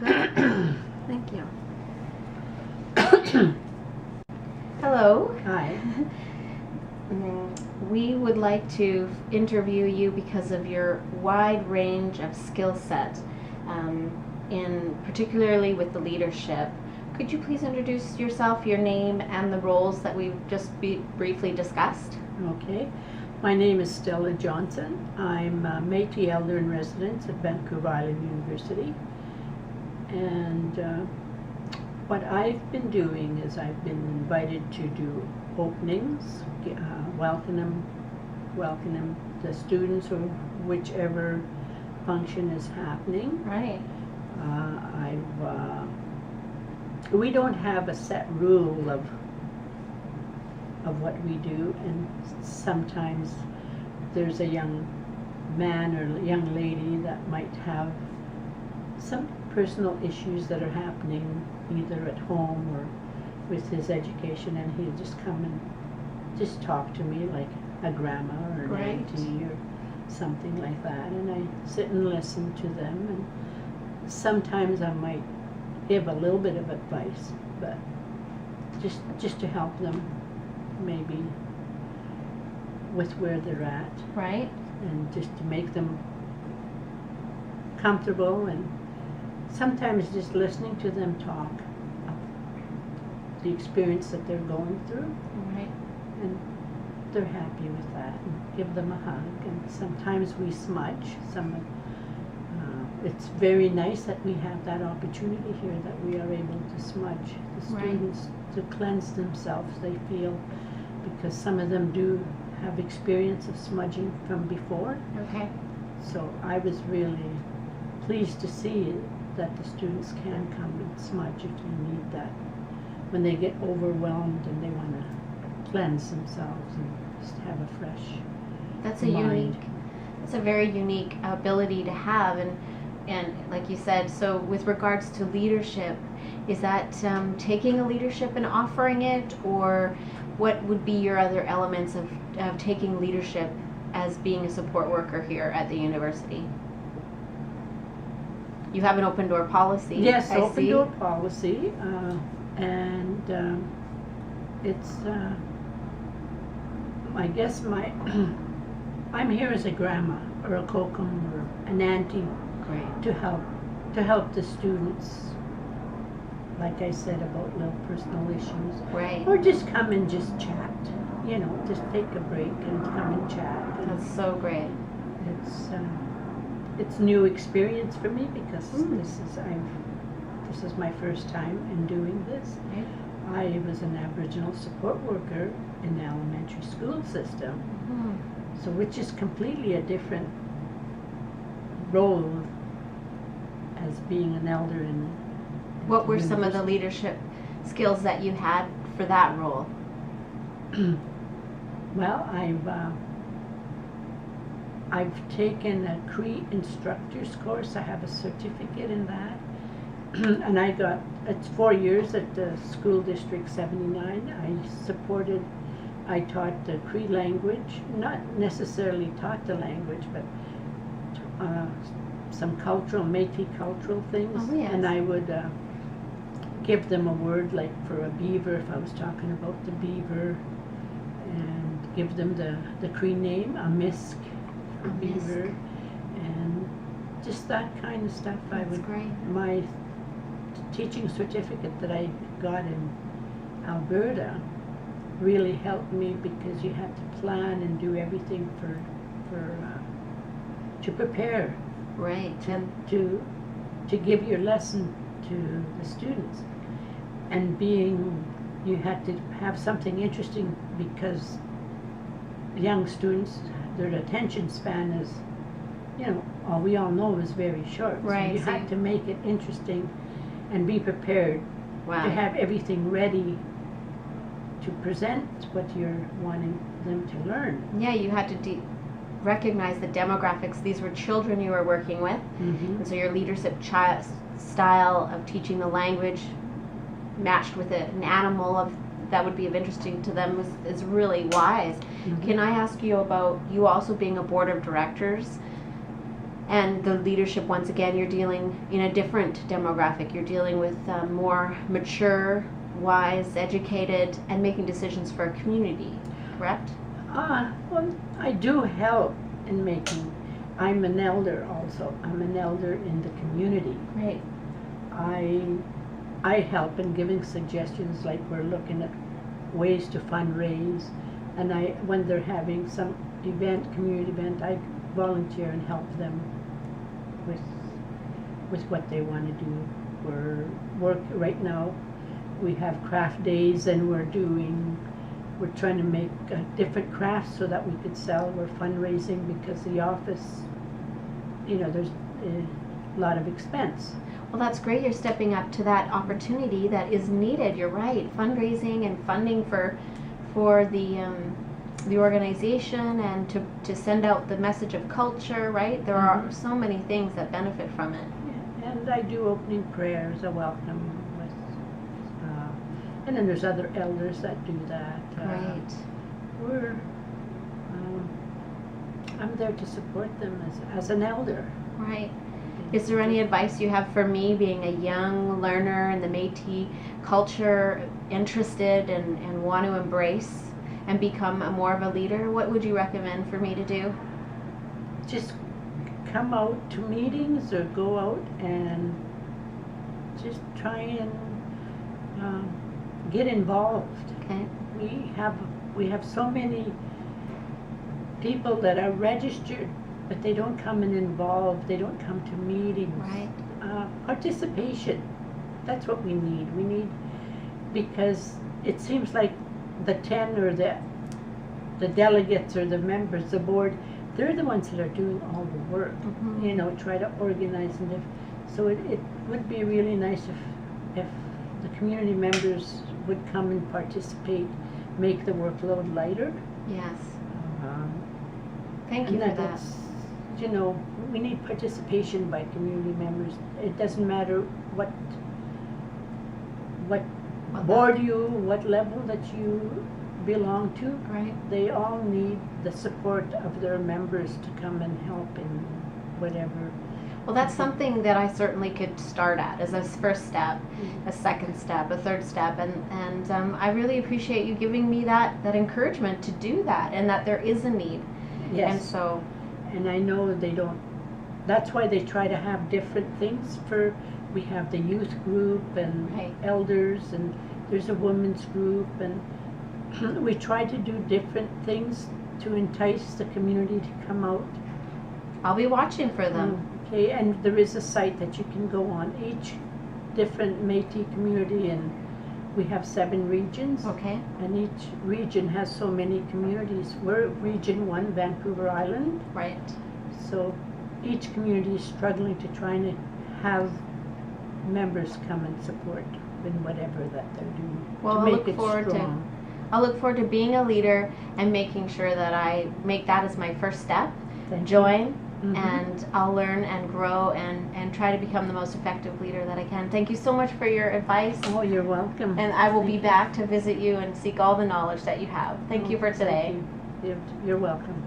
Thank you. Hello. Hi. We would like to interview you because of your wide range of skill set, particularly with the leadership. Could you please introduce yourself, your name, and the roles that we've just briefly discussed? Okay. My name is Stella Johnson. I'm a Métis Elder in Residence at Vancouver Island University. And what I've been doing is I've been invited to do openings, welcome the students or whichever function is happening. Right. We don't have a set rule of what we do, and sometimes there's a young man or young lady that might have some personal issues that are happening either at home or with his education, and he'll just come and just talk to me like a grandma or an auntie or something like that, and I sit and listen to them, and sometimes I might give a little bit of advice, but just to help them maybe with where they're at, right, and just to make them comfortable, and sometimes just listening to them talk of the experience that they're going through, right, and they're happy with that, and give them a hug. And sometimes we smudge. It's very nice that we have that opportunity here, that we are able to smudge the students to cleanse themselves, they feel, because some of them do have experience of smudging from before. Okay. So I was really pleased to see that the students can come and smudge if they need that, when they get overwhelmed and they want to cleanse themselves and just have a fresh mind. That's a very unique ability to have, and like you said, so with regards to leadership, is that taking a leadership and offering it, or what would be your other elements of taking leadership as being a support worker here at the university? You have an open door policy. Yes, open door policy, and it's, I guess I'm here as a grandma or a kokum or an auntie. Great. To help the students, like I said, about little personal issues. Right. Or just come and just chat, just take a break and come and chat. And that's so great. It's new experience for me, because this is my first time in doing this. Right. I was an Aboriginal support worker in the elementary school system, so which is completely a different role as being an elder in what were some of the leadership skills that you had for that role? Well, I've taken a Cree instructor's course. I have a certificate in that. And it's 4 years at the School District 79. I taught the Cree language, not necessarily taught the language, but some Métis cultural things. Oh, yes. And I would give them a word, like for a beaver, if I was talking about the beaver, and give them the Cree name, a misk for beaver, and just that kind of stuff. That's great. My teaching certificate that I got in Alberta really helped me, because you have to plan and do everything to prepare, right, to give your lesson to the students, and you had to have something interesting, because young students, their attention span is, all we all know is very short. Right. So you had to make it interesting and be prepared to have everything ready to present what you're wanting them to learn. Yeah, you had to recognize the demographics. These were children you were working with, and so your leadership style of teaching the language matched with an animal that would be of interesting to them is really wise. Can I ask you about you also being a board of directors? And the leadership, once again, you're dealing in a different demographic. You're dealing with more mature, wise, educated, and making decisions for a community, correct? Well, I do help in making. I'm an elder also. I'm an elder in the community. Great. I help in giving suggestions, like we're looking at ways to fundraise, and when they're having some event, community event, I volunteer and help them with what they want to do. Right now, we have craft days, and we're trying to make different crafts so that we could sell. We're fundraising because the office, there's a lot of expense. Well, that's great. You're stepping up to that opportunity that is needed. You're right. Fundraising and funding for the organization, and to send out the message of culture, right? There are so many things that benefit from it. Yeah, and I do opening prayers, a welcome with, and then there's other elders that do that. Right. I'm there to support them as an elder. Right. Is there any advice you have for me, being a young learner in the Métis culture, interested and want to embrace and become more of a leader? What would you recommend for me to do? Just come out to meetings or go out and just try and get involved. Okay. We have so many people that are registered, but they don't come and involve. They don't come to meetings. Right. Participation. That's what we need. We need, because it seems like the 10 or the delegates or the members, the board, they're the ones that are doing all the work. Try to organize so it would be really nice if the community members would come and participate, make the workload lighter. Yes. Thank you for that. We need participation by community members. It doesn't matter what board what level that you belong to. Right. They all need the support of their members to come and help in whatever. Well, that's something that I certainly could start at as a first step, a second step, a third step, and I really appreciate you giving me that encouragement to do that, and that there is a need. Yes. And so. And I know they don't. That's why they try to have different things. We have the youth group and elders, and there's a women's group, and we try to do different things to entice the community to come out. I'll be watching for them. Okay, and there is a site that you can go on. Each different Métis community, and we have 7 regions. Okay. And each region has so many communities. We're Region 1, Vancouver Island. Right. So each community is struggling to try and have members come and support in whatever that they're doing. Well, I'll look forward to being a leader and making sure that I make that as my first step. Thank Join. you. And I'll learn and grow and try to become the most effective leader that I can. Thank you so much for your advice. Oh, you're welcome. And I will be back to visit you and seek all the knowledge that you have. Thank you for today. You're welcome.